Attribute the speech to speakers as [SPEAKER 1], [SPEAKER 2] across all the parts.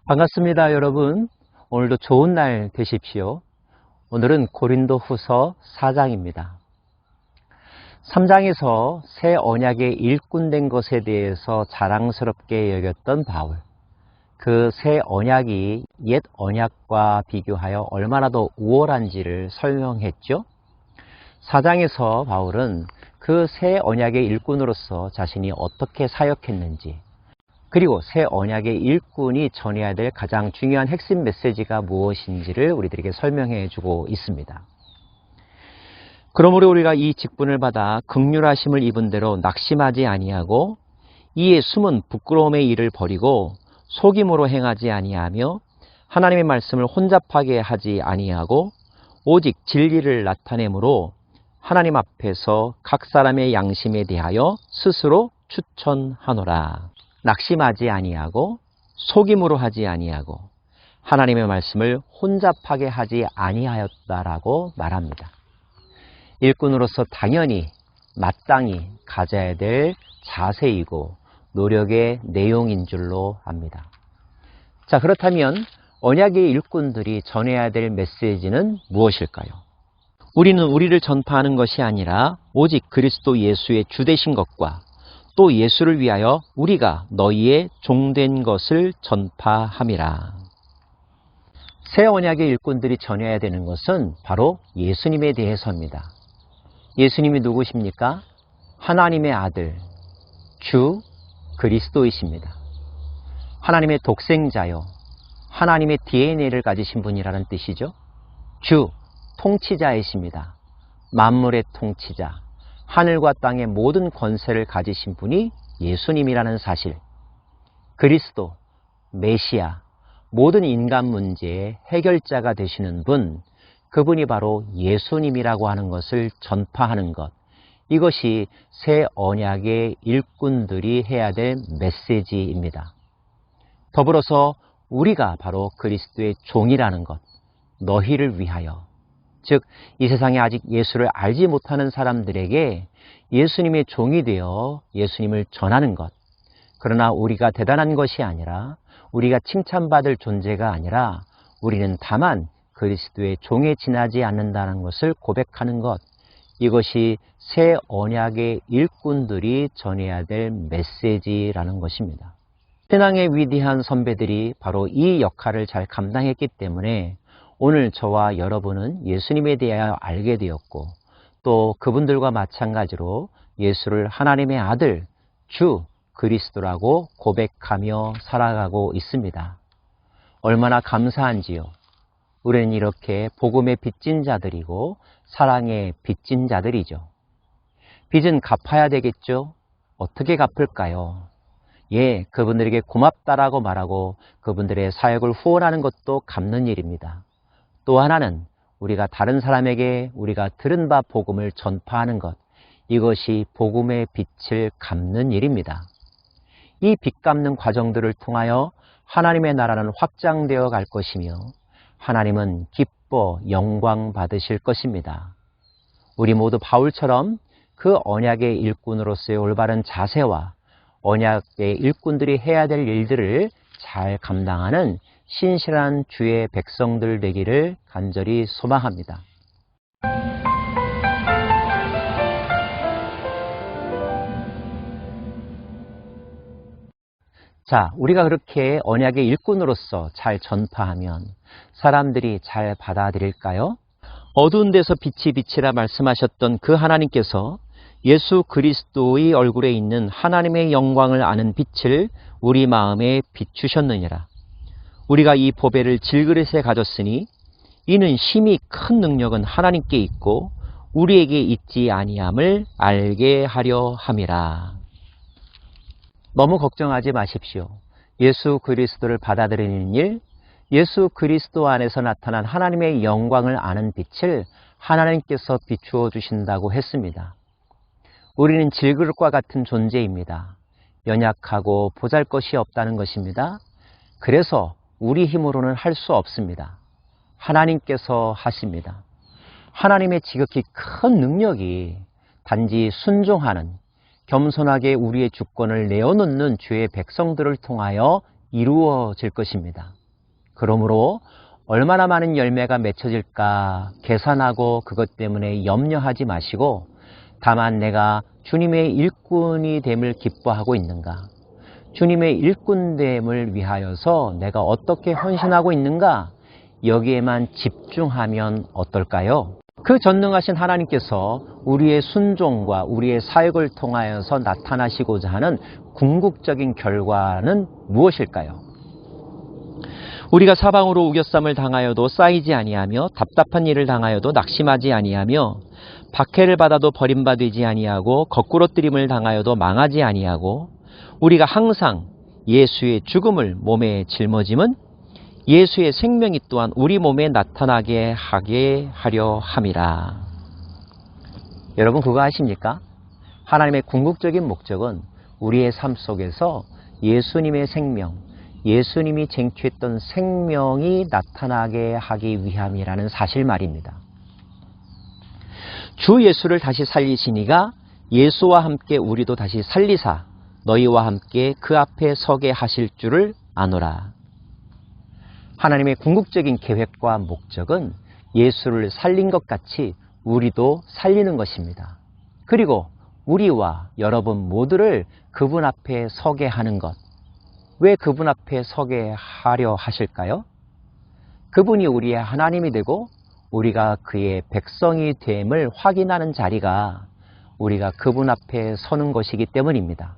[SPEAKER 1] 반갑습니다, 여러분. 오늘도 좋은 날 되십시오. 오늘은 고린도후서 4장입니다. 3장에서 새 언약의 일꾼된 것에 대해서 자랑스럽게 여겼던 바울. 그 새 언약이 옛 언약과 비교하여 얼마나 더 우월한지를 설명했죠. 4장에서 바울은 그 새 언약의 일꾼으로서 자신이 어떻게 사역했는지, 그리고 새 언약의 일꾼이 전해야 될 가장 중요한 핵심 메시지가 무엇인지를 우리들에게 설명해 주고 있습니다. 그러므로 우리가 이 직분을 받아 긍휼하심을 입은 대로 낙심하지 아니하고 이에 숨은 부끄러움의 일을 버리고 속임으로 행하지 아니하며 하나님의 말씀을 혼잡하게 하지 아니하고 오직 진리를 나타내므로 하나님 앞에서 각 사람의 양심에 대하여 스스로 추천하노라. 낙심하지 아니하고 속임으로 하지 아니하고 하나님의 말씀을 혼잡하게 하지 아니하였다라고 말합니다. 일꾼으로서 당연히 마땅히 가져야 될 자세이고 노력의 내용인 줄로 압니다. 자, 그렇다면 언약의 일꾼들이 전해야 될 메시지는 무엇일까요? 우리는 우리를 전파하는 것이 아니라 오직 그리스도 예수의 주되신 것과 또 예수를 위하여 우리가 너희의 종된 것을 전파함이라. 새 언약의 일꾼들이 전해야 되는 것은 바로 예수님에 대해서입니다. 예수님이 누구십니까? 하나님의 아들, 주 그리스도이십니다. 하나님의 독생자요, 하나님의 DNA를 가지신 분이라는 뜻이죠. 주, 통치자이십니다. 만물의 통치자. 하늘과 땅의 모든 권세를 가지신 분이 예수님이라는 사실. 그리스도, 메시아, 모든 인간 문제의 해결자가 되시는 분, 그분이 바로 예수님이라고 하는 것을 전파하는 것. 이것이 새 언약의 일꾼들이 해야 될 메시지입니다. 더불어서 우리가 바로 그리스도의 종이라는 것, 너희를 위하여. 즉, 이 세상에 아직 예수를 알지 못하는 사람들에게 예수님의 종이 되어 예수님을 전하는 것. 그러나 우리가 대단한 것이 아니라, 우리가 칭찬받을 존재가 아니라 우리는 다만 그리스도의 종에 지나지 않는다는 것을 고백하는 것. 이것이 새 언약의 일꾼들이 전해야 될 메시지라는 것입니다. 신앙의 위대한 선배들이 바로 이 역할을 잘 감당했기 때문에 오늘 저와 여러분은 예수님에 대하여 알게 되었고 또 그분들과 마찬가지로 예수를 하나님의 아들, 주 그리스도라고 고백하며 살아가고 있습니다. 얼마나 감사한지요. 우리는 이렇게 복음의 빚진 자들이고 사랑의 빚진 자들이죠. 빚은 갚아야 되겠죠? 어떻게 갚을까요? 예, 그분들에게 고맙다라고 말하고 그분들의 사역을 후원하는 것도 갚는 일입니다. 또 하나는 우리가 다른 사람에게 우리가 들은 바 복음을 전파하는 것, 이것이 복음의 빚을 갚는 일입니다. 이 빚 갚는 과정들을 통하여 하나님의 나라는 확장되어 갈 것이며 하나님은 기뻐 영광 받으실 것입니다. 우리 모두 바울처럼 그 언약의 일꾼으로서의 올바른 자세와 언약의 일꾼들이 해야 될 일들을 잘 감당하는 신실한 주의 백성들 되기를 간절히 소망합니다. 자, 우리가 그렇게 언약의 일꾼으로서 잘 전파하면 사람들이 잘 받아들일까요? 어두운 데서 빛이 비치라 말씀하셨던 그 하나님께서 예수 그리스도의 얼굴에 있는 하나님의 영광을 아는 빛을 우리 마음에 비추셨느니라. 우리가 이 보배를 질그릇에 가졌으니 이는 심히 큰 능력은 하나님께 있고 우리에게 있지 아니함을 알게 하려 함이라. 너무 걱정하지 마십시오. 예수 그리스도를 받아들이는 일, 예수 그리스도 안에서 나타난 하나님의 영광을 아는 빛을 하나님께서 비추어 주신다고 했습니다. 우리는 질그릇과 같은 존재입니다. 연약하고 보잘것이 없다는 것입니다. 그래서 우리 힘으로는 할 수 없습니다. 하나님께서 하십니다. 하나님의 지극히 큰 능력이 단지 순종하는, 겸손하게 우리의 주권을 내어놓는 주의 백성들을 통하여 이루어질 것입니다. 그러므로 얼마나 많은 열매가 맺혀질까 계산하고 그것 때문에 염려하지 마시고, 다만 내가 주님의 일꾼이 됨을 기뻐하고 있는가, 주님의 일꾼됨을 위하여서 내가 어떻게 헌신하고 있는가, 여기에만 집중하면 어떨까요? 그 전능하신 하나님께서 우리의 순종과 우리의 사역을 통하여서 나타나시고자 하는 궁극적인 결과는 무엇일까요? 우리가 사방으로 우겨쌈을 당하여도 쌓이지 아니하며 답답한 일을 당하여도 낙심하지 아니하며 박해를 받아도 버림받지 아니하고 거꾸로 뜨림을 당하여도 망하지 아니하고 우리가 항상 예수의 죽음을 몸에 짊어짐은 예수의 생명이 또한 우리 몸에 나타나게 하게 하려 함이라. 여러분 그거 아십니까? 하나님의 궁극적인 목적은 우리의 삶 속에서 예수님의 생명, 예수님이 쟁취했던 생명이 나타나게 하기 위함이라는 사실 말입니다. 주 예수를 다시 살리시니가 예수와 함께 우리도 다시 살리사 너희와 함께 그 앞에 서게 하실 줄을 아노라. 하나님의 궁극적인 계획과 목적은 예수를 살린 것 같이 우리도 살리는 것입니다. 그리고 우리와 여러분 모두를 그분 앞에 서게 하는 것. 왜 그분 앞에 서게 하려 하실까요? 그분이 우리의 하나님이 되고 우리가 그의 백성이 됨을 확인하는 자리가 우리가 그분 앞에 서는 것이기 때문입니다.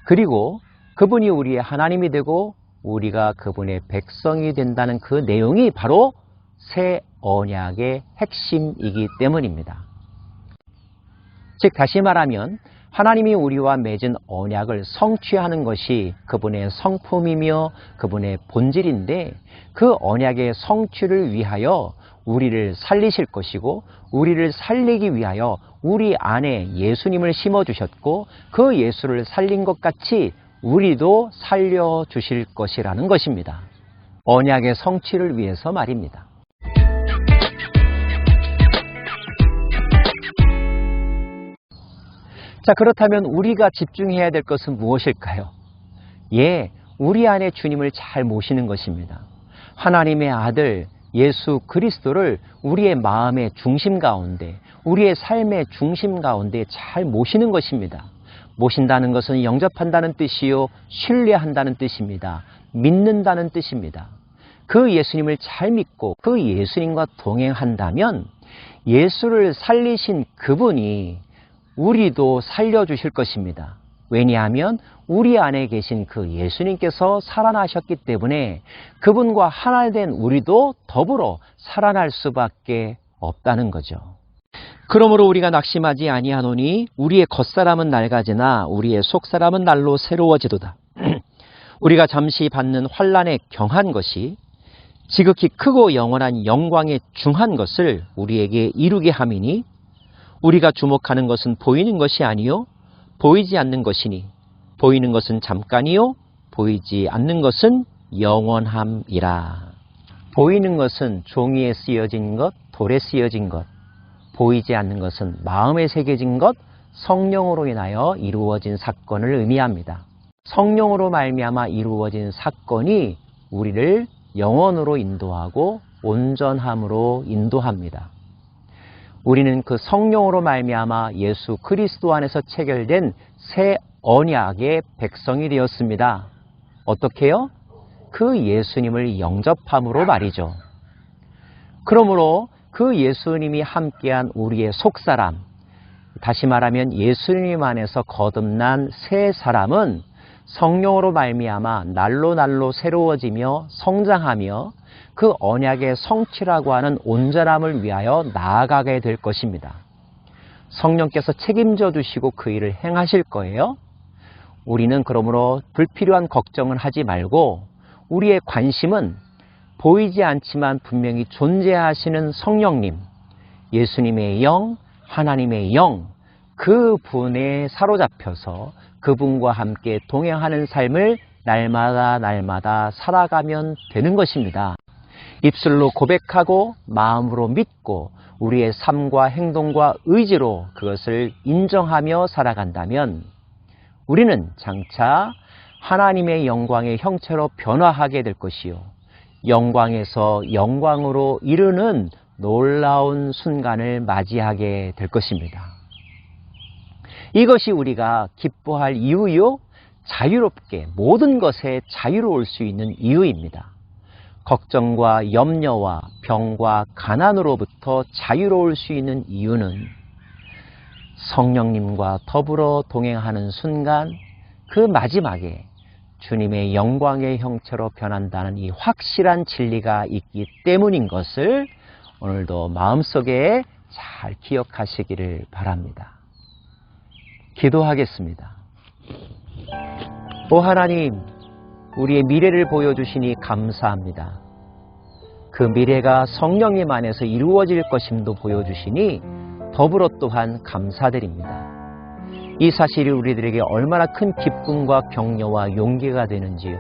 [SPEAKER 1] 그리고 그분이 우리의 하나님이 되고 우리가 그분의 백성이 된다는 그 내용이 바로 새 언약의 핵심이기 때문입니다. 즉 다시 말하면 하나님이 우리와 맺은 언약을 성취하는 것이 그분의 성품이며 그분의 본질인데, 그 언약의 성취를 위하여 우리를 살리실 것이고 우리를 살리기 위하여 우리 안에 예수님을 심어주셨고 그 예수를 살린 것 같이 우리도 살려주실 것이라는 것입니다. 언약의 성취를 위해서 말입니다. 자, 그렇다면 우리가 집중해야 될 것은 무엇일까요? 우리 안에 주님을 잘 모시는 것입니다. 하나님의 아들 예수 그리스도를 우리의 마음의 중심 가운데, 우리의 삶의 중심 가운데 잘 모시는 것입니다. 모신다는 것은 영접한다는 뜻이요, 신뢰한다는 뜻입니다. 믿는다는 뜻입니다. 그 예수님을 잘 믿고 그 예수님과 동행한다면 예수를 살리신 그분이 우리도 살려주실 것입니다. 왜냐하면 우리 안에 계신 그 예수님께서 살아나셨기 때문에 그분과 하나 된 우리도 더불어 살아날 수밖에 없다는 거죠. 그러므로 우리가 낙심하지 아니하노니 우리의 겉사람은 낡아지나 우리의 속사람은 날로 새로워지도다. 우리가 잠시 받는 환난에 경한 것이 지극히 크고 영원한 영광에 중한 것을 우리에게 이루게 함이니 우리가 주목하는 것은 보이는 것이 아니요 보이지 않는 것이니 보이는 것은 잠깐이요 보이지 않는 것은 영원함이라. 보이는 것은 종이에 쓰여진 것, 돌에 쓰여진 것, 보이지 않는 것은 마음에 새겨진 것, 성령으로 인하여 이루어진 사건을 의미합니다. 성령으로 말미암아 이루어진 사건이 우리를 영원으로 인도하고 온전함으로 인도합니다. 우리는 그 성령으로 말미암아 예수 그리스도 안에서 체결된 새 언약의 백성이 되었습니다. 어떻게요? 그 예수님을 영접함으로 말이죠. 그러므로 그 예수님이 함께한 우리의 속사람, 다시 말하면 예수님 안에서 거듭난 새 사람은 성령으로 말미암아 날로 새로워지며 성장하며 그 언약의 성취라고 하는 온전함을 위하여 나아가게 될 것입니다. 성령께서 책임져 주시고 그 일을 행하실 거예요. 우리는 그러므로 불필요한 걱정을 하지 말고 우리의 관심은 보이지 않지만 분명히 존재하시는 성령님, 예수님의 영, 하나님의 영, 그분에 사로잡혀서 그분과 함께 동행하는 삶을 날마다 살아가면 되는 것입니다. 입술로 고백하고 마음으로 믿고 우리의 삶과 행동과 의지로 그것을 인정하며 살아간다면 우리는 장차 하나님의 영광의 형체로 변화하게 될 것이요. 영광에서 영광으로 이르는 놀라운 순간을 맞이하게 될 것입니다. 이것이 우리가 기뻐할 이유요, 자유롭게 모든 것에 자유로울 수 있는 이유입니다. 걱정과 염려와 병과 가난으로부터 자유로울 수 있는 이유는 성령님과 더불어 동행하는 순간 그 마지막에 주님의 영광의 형체로 변한다는 이 확실한 진리가 있기 때문인 것을 오늘도 마음속에 잘 기억하시기를 바랍니다. 기도하겠습니다. 오 하나님, 우리의 미래를 보여주시니 감사합니다. 그 미래가 성령님 안에서 이루어질 것임도 보여주시니 더불어 또한 감사드립니다. 이 사실이 우리들에게 얼마나 큰 기쁨과 격려와 용기가 되는지요.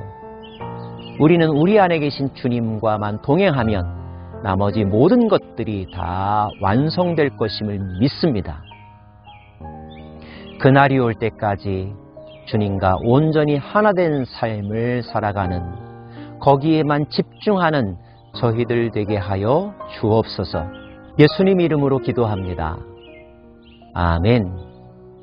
[SPEAKER 1] 우리는 우리 안에 계신 주님과만 동행하면 나머지 모든 것들이 다 완성될 것임을 믿습니다. 그날이 올 때까지 주님과 온전히 하나 된 삶을 살아가는, 거기에만 집중하는 저희들 되게 하여 주옵소서. 예수님 이름으로 기도합니다. 아멘.